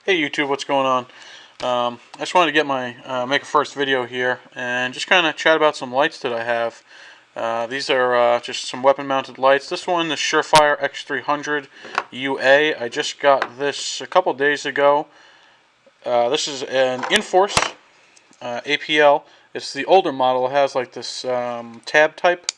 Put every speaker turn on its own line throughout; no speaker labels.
Hey YouTube, what's going on? I just wanted to get my make a first video here and just kind of chat about some lights that I have. These are just some weapon-mounted lights. This one, the SurefireX300U. I just got this a couple days ago. This is an Inforce APL. It's the older model. It has like this tab type.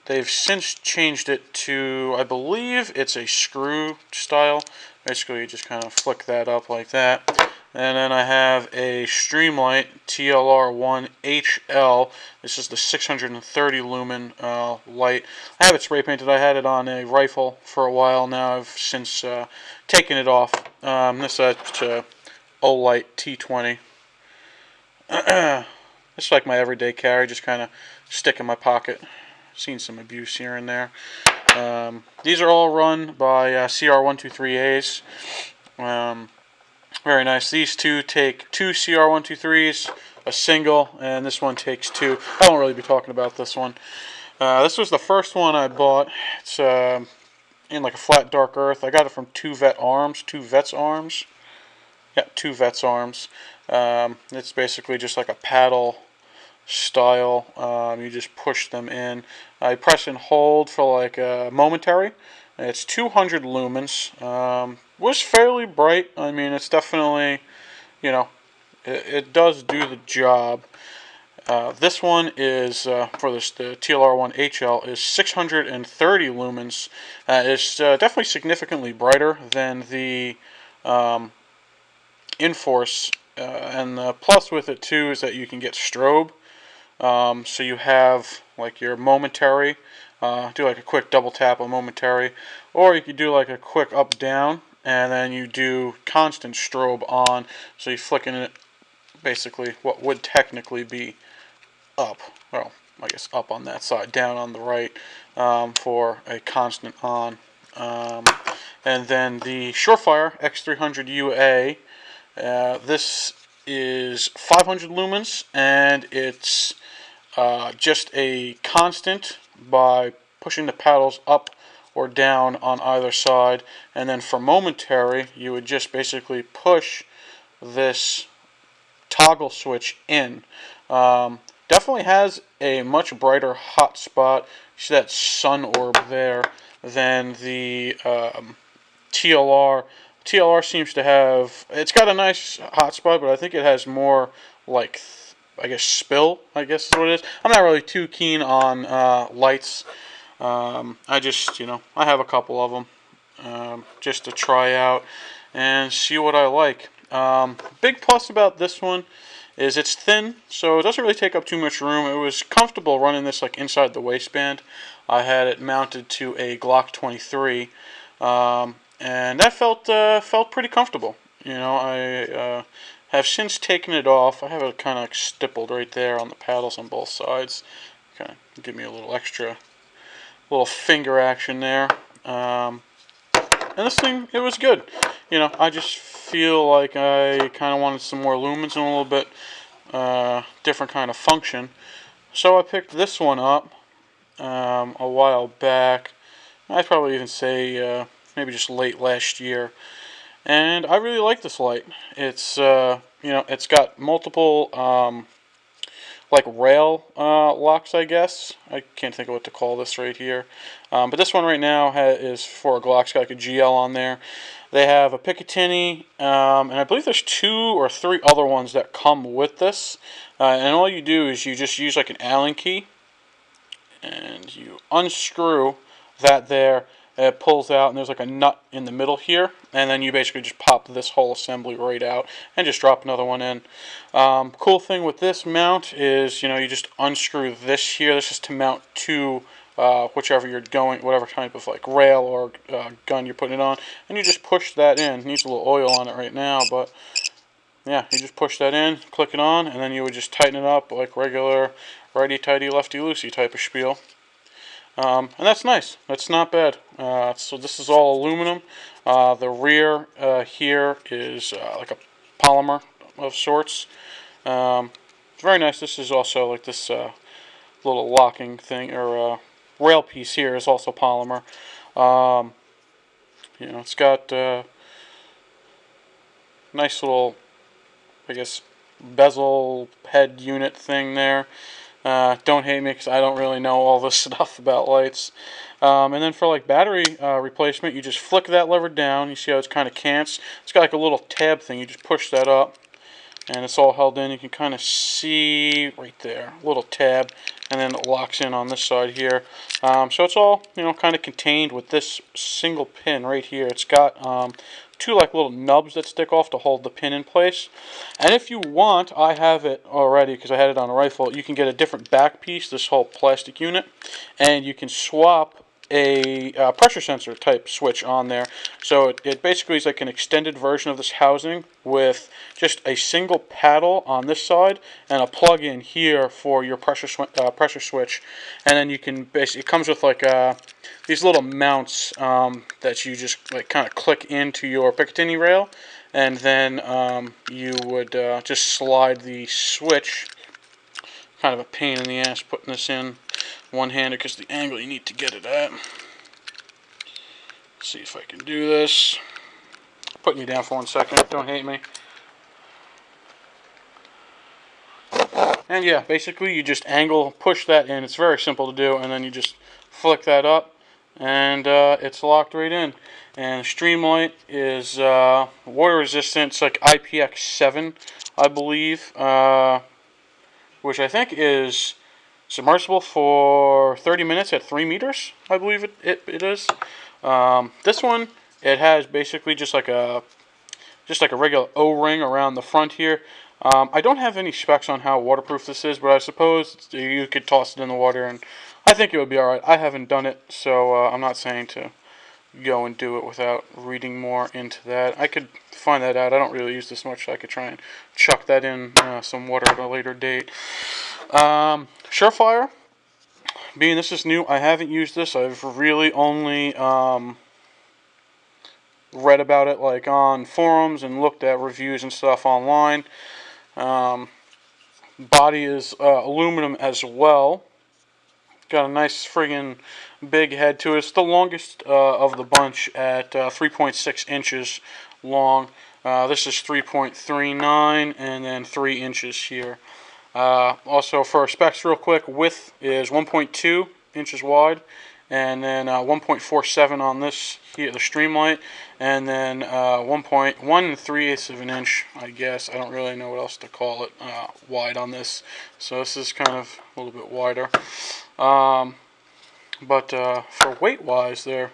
They've since changed it to, I believe it's a screw style. Basically, you just kind of flick that up like that. And then I have a Streamlight TLR1-HL. This is the 630 lumen light. I have it spray painted. I had it on a rifle for a while now. I've since taken it off. This is a Olight T20. It's like my everyday carry, just kind of stick in my pocket. Seen some abuse here and there. These are all run by CR123As. Very nice. These two take two CR123s, a single, and this one takes two. I won't really be talking about this one. This was the first one I bought. It's in like a flat dark earth. I got it from Two Vets Arms. Yeah, Two Vets Arms. It's basically just like a paddle style. You just push them in. I press and hold for like a momentary. It's 200 lumens. Was fairly bright. I mean, it's definitely, you know, it does do the job. This one is for this the TLR1-HL is 630 lumens. It's definitely significantly brighter than the Inforce. And the plus with it too is that you can get strobe. So you have like your momentary, do like a quick double tap on momentary, or you could do like a quick up down, and then you do constant strobe on, so you're flicking it basically what would technically be up, well I guess up on that side, down on the right, for a constant on. And then the SurefireX300U, this is 500 lumens, and it's just a constant by pushing the paddles up or down on either side. And then for momentary, you would just basically push this toggle switch in. Definitely has a much brighter hot spot. You see that sun orb there than the TLR. TLR seems to have, it's got a nice hot spot, but I think it has more like, I guess, spill, I guess is what it is. I'm not really too keen on lights. I just, I have a couple of them just to try out and see what I like. Big plus about this one is it's thin, so it doesn't really take up too much room. It was comfortable running this like inside the waistband. I had it mounted to a Glock 23, and that felt pretty comfortable. I have since taken it off. I have it kind of like stippled right there on the paddles on both sides. Kind of give me a little extra, little finger action there. And this thing, it was good. I just feel like I kind of wanted some more lumens and a little bit different kind of function. So I picked this one up a while back. I'd probably even say maybe just late last year. And I really like this light. It's it's got multiple like rail locks, I guess. I can't think of what to call this right here. But this one right now is for a Glock. It's got like a GL on there. They have a Picatinny, and I believe there's 2 or 3 other ones that come with this. And all you do is you just use like an Allen key, and you unscrew that there. It pulls out, and there's like a nut in the middle here, and then you basically just pop this whole assembly right out and just drop another one in. Cool thing with this mount is, you just unscrew this here. This is to mount to whichever you're going, whatever type of like rail or gun you're putting it on, and you just push that in. It needs a little oil on it right now, but yeah, you just push that in, click it on, and then you would just tighten it up like regular righty-tighty, lefty-loosey type of spiel. And that's nice. That's not bad. So this is all aluminum. The rear here is like a polymer of sorts. Very nice. This is also like this little locking thing, or rail piece here is also polymer. It's got nice little, I guess, bezel head unit thing there. Don't hate me because I don't really know all this stuff about lights. And then for like battery replacement, you just flick that lever down. You see how it's kind of cants? It's got like a little tab thing. You just push that up, and it's all held in. You can kind of see right there, little tab, and then it locks in on this side here. So it's all, you know, kind of contained with this single pin right here. It's got two like little nubs that stick off to hold the pin in place. And if you want, I have it already because I had it on a rifle, you can get a different back piece, this whole plastic unit, and you can swap a pressure sensor type switch on there. So it basically is like an extended version of this housing with just a single paddle on this side and a plug-in here for your pressure switch. And then you can basically, it comes with like these little mounts that you just like kind of click into your Picatinny rail, and then you would just slide the switch. Kind of a pain in the ass putting this in one-handed because the angle you need to get it at. Let's see if I can do this. Putting you down for 1 second. Don't hate me. And yeah, basically you just angle, push that in. It's very simple to do, and then you just flick that up, and it's locked right in. And Streamlight is water resistant. It's like IPX7, I believe, which I think is submersible for 30 minutes at 3 meters, I believe it is. This one, it has basically just like a regular O-ring around the front here. I don't have any specs on how waterproof this is, but I suppose you could toss it in the water, and I think it would be alright. I haven't done it, so I'm not saying to go and do it without reading more into that. I could find that out. I don't really use this much, so I could try and chuck that in some water at a later date. Surefire, being this is new, I haven't used this. I've really only read about it like on forums and looked at reviews and stuff online. Body is aluminum as well. Got a nice friggin' big head to it. It's the longest of the bunch at 3.6 inches long. This is 3.39 and then 3 inches here. Also for specs real quick, width is 1.2 inches wide, and then 1.47 on this here, the Streamlight, and then 1.1 3/8 of an inch, I guess. I don't really know what else to call it, wide on this. So this is kind of a little bit wider. But for weight-wise, they're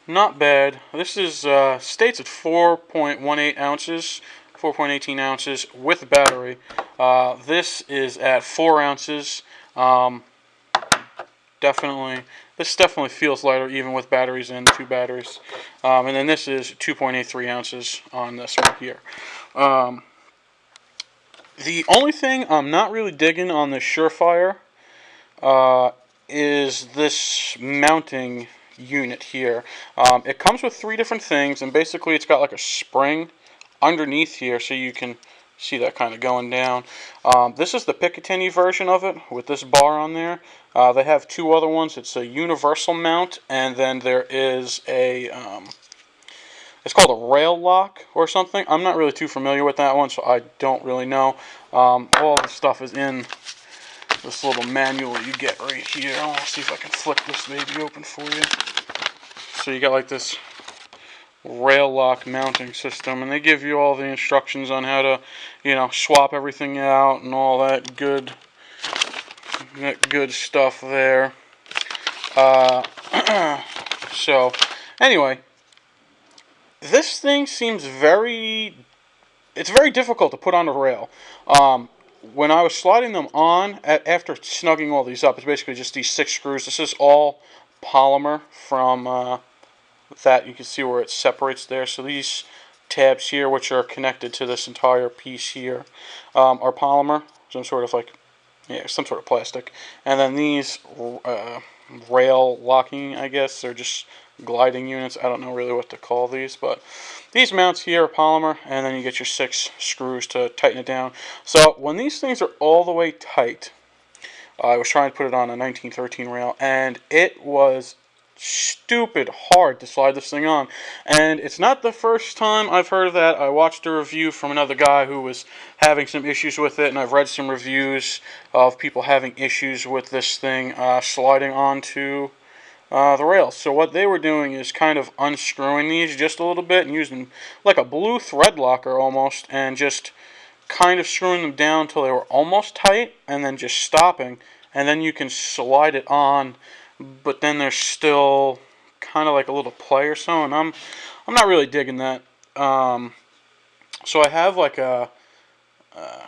not bad. This is states at 4.18 ounces, 4.18 ounces with battery. This is at 4 ounces. This definitely feels lighter even with batteries in, 2 batteries. And then this is 2.83 ounces on this one here. The only thing I'm not really digging on the Surefire is this mounting unit here. It comes with 3 different things, and basically it's got like a spring underneath here, so you can see that kind of going down. This is the Picatinny version of it with this bar on there. They have 2 other ones. It's a universal mount, and then there is a it's called a rail lock or something. I'm not really too familiar with that one, so I don't really know. All the stuff is in this little manual you get right here. I'll see if I can flip this baby open for you. So you got like this rail lock mounting system, and they give you all the instructions on how to, you know, swap everything out and all that good stuff there. So anyway, this thing seems it's very difficult to put on a rail. When I was sliding them on, after snugging all these up, it's basically just these 6 screws. This is all polymer from that. You can see where it separates there. So these tabs here, which are connected to this entire piece here, are polymer, some sort of plastic. And then these rail locking, I guess, they're just gliding units. I don't know really what to call these, but these mounts here are polymer, and then you get your 6 screws to tighten it down. So when these things are all the way tight, I was trying to put it on a 1913 rail, and it was stupid hard to slide this thing on. And it's not the first time I've heard of that. I watched a review from another guy who was having some issues with it, and I've read some reviews of people having issues with this thing sliding onto the rails. So what they were doing is kind of unscrewing these just a little bit and using like a blue thread locker almost, and just kind of screwing them down until they were almost tight, and then just stopping, and then you can slide it on, but then there's still kind of like a little play or so, and I'm not really digging that. So I have like a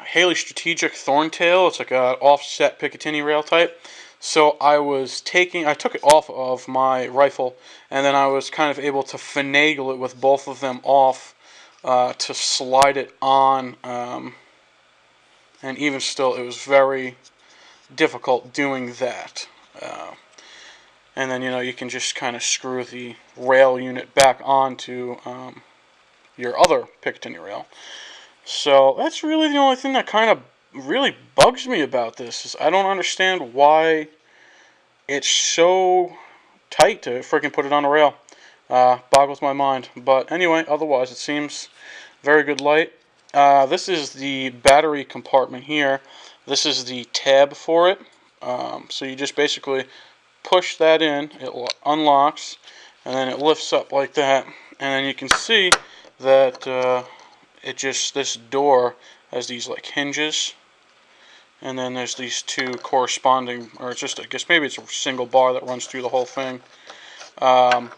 Haley Strategic Thorntail. It's like a offset Picatinny rail type. So I took it off of my rifle, and then I was kind of able to finagle it with both of them off to slide it on, and even still, it was very difficult doing that. And then, you can just kind of screw the rail unit back onto your other Picatinny rail. So that's really the only thing that kind of really bugs me about this, is I don't understand why it's so tight to freaking put it on a rail. Boggles my mind. But anyway, otherwise it seems very good light. This is the battery compartment here. This is the tab for it. So you just basically push that in, it unlocks, and then it lifts up like that. And then you can see that this door has these like hinges, and then there's these two corresponding, or it's just, I guess maybe it's a single bar that runs through the whole thing. And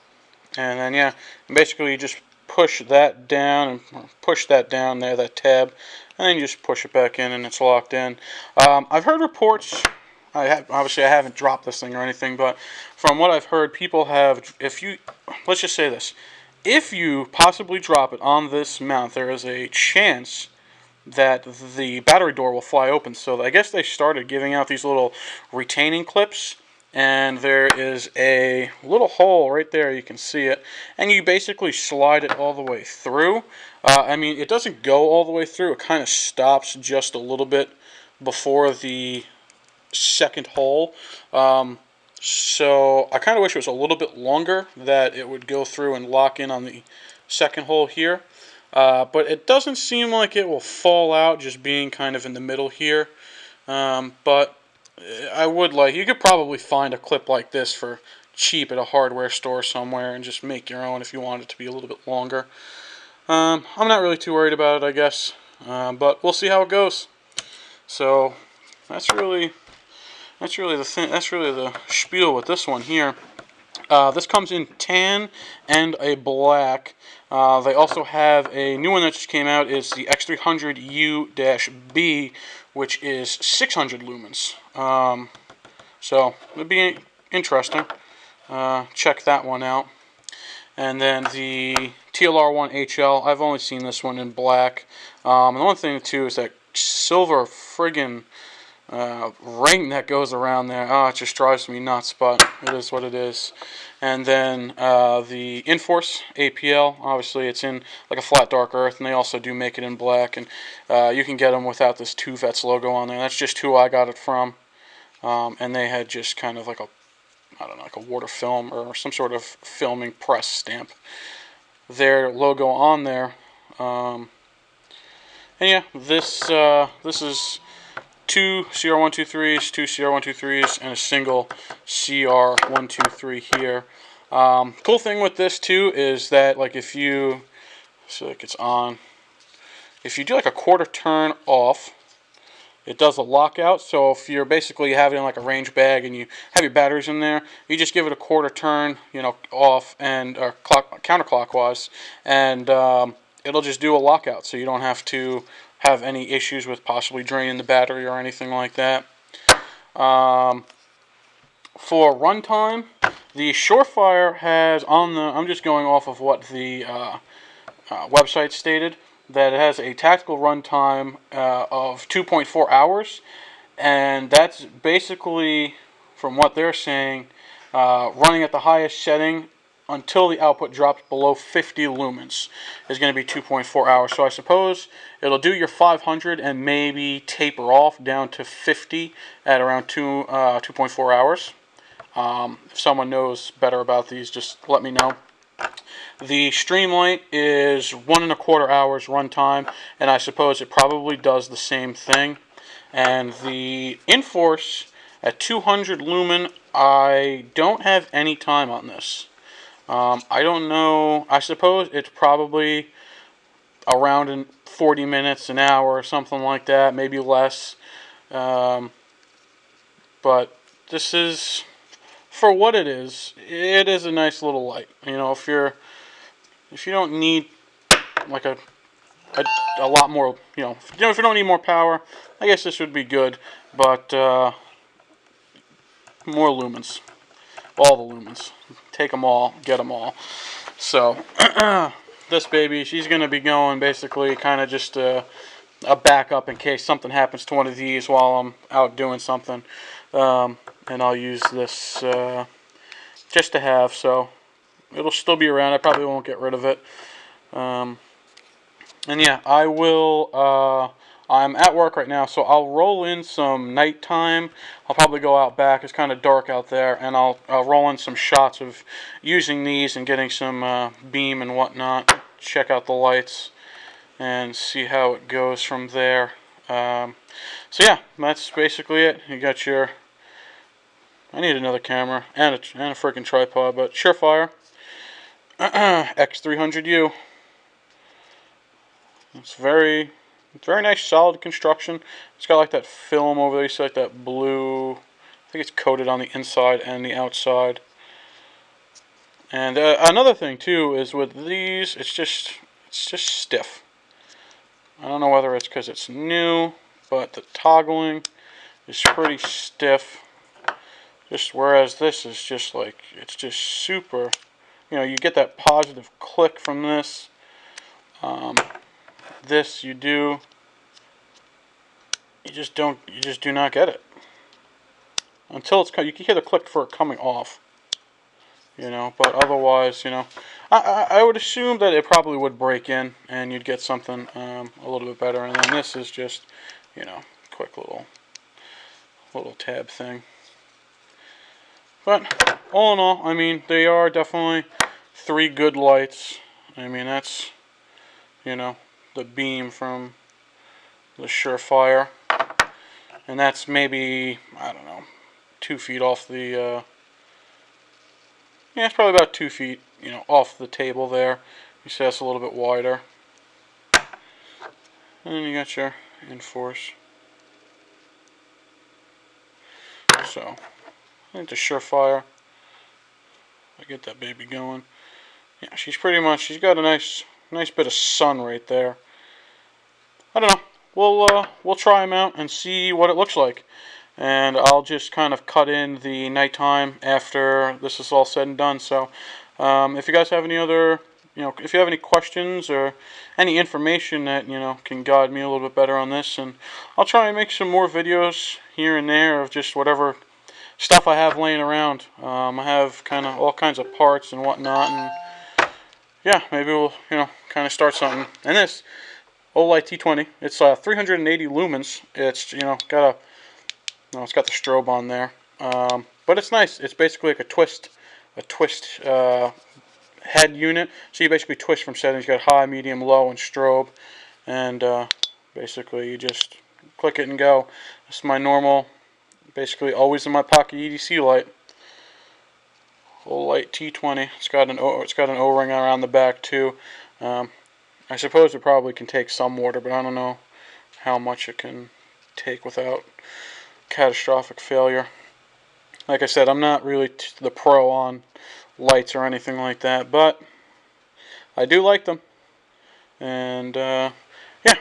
then yeah, basically you just push that down and push that down there, that tab, and then you just push it back in and it's locked in. I've heard reports, obviously I haven't dropped this thing or anything, but from what I've heard, people have, let's just say this, if you possibly drop it on this mount, there is a chance that the battery door will fly open. So I guess they started giving out these little retaining clips, and there is a little hole right there, you can see it, and you basically slide it all the way through. I mean, it doesn't go all the way through, it kind of stops just a little bit before the second hole. So I kind of wish it was a little bit longer, that it would go through and lock in on the second hole here. But it doesn't seem like it will fall out just being kind of in the middle here. But you could probably find a clip like this for cheap at a hardware store somewhere and just make your own if you want it to be a little bit longer. I'm not really too worried about it, I guess. But we'll see how it goes. So that's really the thing. That's really the spiel with this one here. This comes in tan and a black. They also have a new one that just came out. Is the X300U-B, which is 600 lumens. So it'd be interesting. Check that one out. And then the TLR1-HL. I've only seen this one in black. And the one thing too is that silver friggin' ring that goes around there. Oh, it just drives me nuts, but it is what it is. And then the Inforce APL, obviously it's in like a flat dark earth, and they also do make it in black, and you can get them without this 2Vets logo on there. That's just who I got it from. And they had just kind of like like a water film or some sort of filming press stamp their logo on there. And yeah, this is two CR123s, two CR123s, and a single CR123 here. Cool thing with this too is that, like, if you it's on, if you do like a quarter turn off, it does a lockout. So if you're basically having like a range bag and you have your batteries in there, you just give it a quarter turn, off and counterclockwise, and it'll just do a lockout. So you don't have to have any issues with possibly draining the battery or anything like that. For runtime, the Surefire has I'm just going off of what the website stated, that it has a tactical runtime of 2.4 hours, and that's basically, from what they're saying, running at the highest setting until the output drops below 50 lumens is going to be 2.4 hours. So I suppose it'll do your 500 and maybe taper off down to 50 at around 2.4 hours. If someone knows better about these, just let me know. The Streamlight is 1¼ hours runtime, and I suppose it probably does the same thing. And the Inforce at 200 lumen, I don't have any time on this. I don't know. I suppose it's probably around in 40 minutes, an hour, or something like that, maybe less. But this is, for what it is a nice little light. You know, if you don't need like a lot more, if you don't need more power, I guess this would be good. But more lumens, all the lumens, take them all, get them all. So this baby, she's going to be going basically kind of just a backup in case something happens to one of these while I'm out doing something. And I'll use this just to have, so it'll still be around. I probably won't get rid of it. And yeah, I will, I'm at work right now, so I'll roll in some nighttime. I'll probably go out back. It's kind of dark out there, and I'll roll in some shots of using these and getting some beam and whatnot. Check out the lights and see how it goes from there. So yeah, that's basically it. You got your, I need another camera and a freaking tripod, but Surefire X300U. It's very nice, solid construction. It's got like that film over there. You see like that blue. I think it's coated on the inside and the outside. And another thing too is with these, it's just stiff. I don't know whether it's because it's new, but the toggling is pretty stiff. Just whereas this is just like, it's just super. You get that positive click from this. This you just do not get it until it's, you can hear the click for it coming off, but otherwise, I would assume that it probably would break in and you'd get something a little bit better. And then this is just, quick little tab thing. But all in all, I mean, they are definitely 3 good lights. I mean, that's, the beam from the Surefire, and that's maybe, I don't know, 2 feet off the, yeah, it's probably about 2 feet, off the table there. You see that's a little bit wider. And then you got your Inforce. So, I think the Surefire, I get that baby going. Yeah, she's got a nice bit of sun right there. I don't know. We'll try them out and see what it looks like. And I'll just kind of cut in the nighttime after this is all said and done. So, if you guys have any other, if you have any questions or any information that, can guide me a little bit better on this, and I'll try and make some more videos here and there of just whatever stuff I have laying around. I have kind of all kinds of parts and whatnot, and yeah, maybe we'll, kind of start something. And this Olight T20, it's 380 lumens. It's, got it's got the strobe on there. But it's nice. It's basically like a twist head unit. So you basically twist from settings. You got high, medium, low, and strobe. And basically you just click it and go. This is my normal, basically always in my pocket EDC light. Olight T20. It's got an O-ring around the back too. I suppose it probably can take some water, but I don't know how much it can take without catastrophic failure. Like I said, I'm not really the pro on lights or anything like that, but I do like them. And yeah,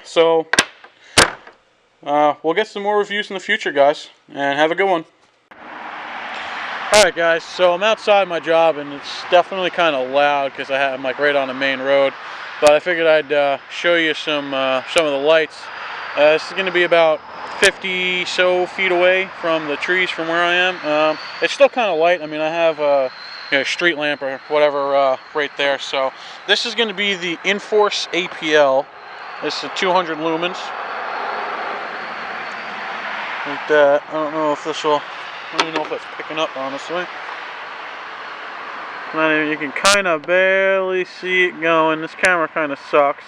so we'll get some more reviews in the future, guys, and have a good one. Alright guys, so I'm outside my job and it's definitely kind of loud because I'm like right on the main road, but I figured I'd show you some of the lights. This is going to be about 50 so feet away from the trees from where I am. It's still kind of light. I mean, I have a street lamp or whatever right there. So this is going to be the Inforce APL. This is 200 lumens. Like that. I don't know if this will, I don't even know if that's picking up, honestly. You can kind of barely see it going. This camera kind of sucks.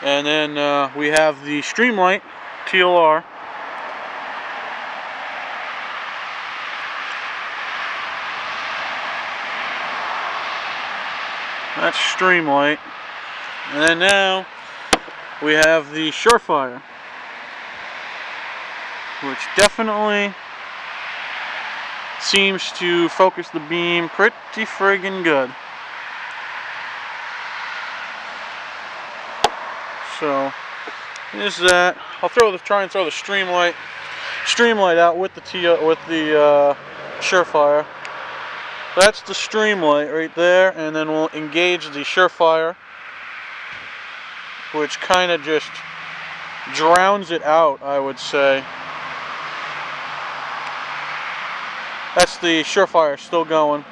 And then we have the Streamlight TLR. That's Streamlight. And then now we have the Surefire, which definitely seems to focus the beam pretty friggin' good. So there's that. I'll try and throw the Streamlight out with the Surefire. That's the Streamlight right there, and then we'll engage the Surefire, which kind of just drowns it out, I would say. That's the Surefire still going.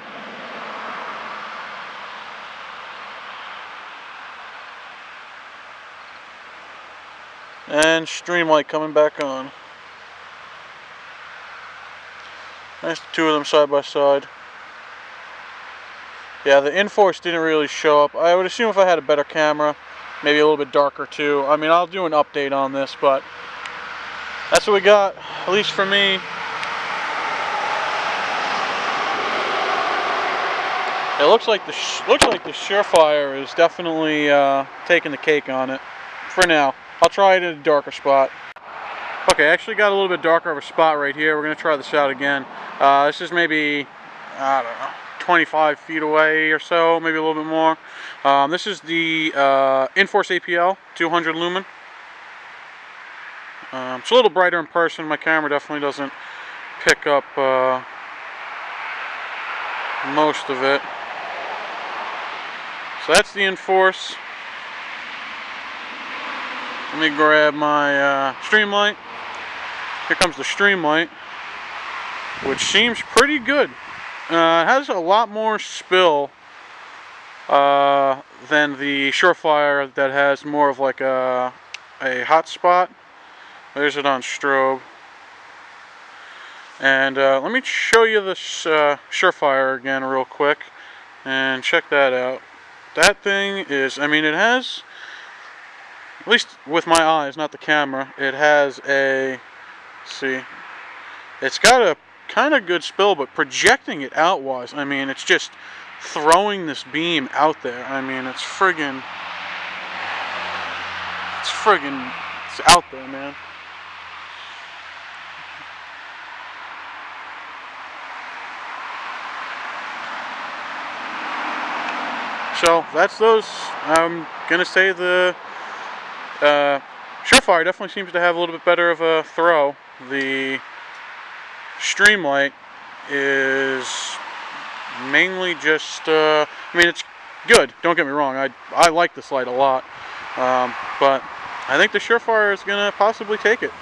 And Streamlight coming back on. Nice, the two of them side by side. Yeah, the Inforce didn't really show up. I would assume if I had a better camera, maybe a little bit darker too. I mean, I'll do an update on this, but that's what we got, at least for me. It looks like the Surefire is definitely taking the cake on it for now. I'll try it in a darker spot. Okay, I actually got a little bit darker of a spot right here. We're gonna try this out again. This is maybe, I don't know, 25 feet away or so, maybe a little bit more. This is the Inforce APL 200 lumen. It's a little brighter in person. My camera definitely doesn't pick up most of it. So that's the Inforce. Let me grab my Streamlight. Here comes the Streamlight, which seems pretty good. It has a lot more spill than the Surefire that has more of like a hot spot. There's it on strobe. And let me show you this Surefire again real quick and check that out. That thing is, I mean, it has, at least with my eyes, not the camera, it has a, see, it's got a kind of good spill, but projecting it outwise, I mean, it's just throwing this beam out there. I mean, it's out there, man. So that's those. I'm gonna say the Surefire definitely seems to have a little bit better of a throw. The Streamlight is mainly just, I mean, it's good, don't get me wrong, I like this light a lot, but I think the Surefire is going to possibly take it.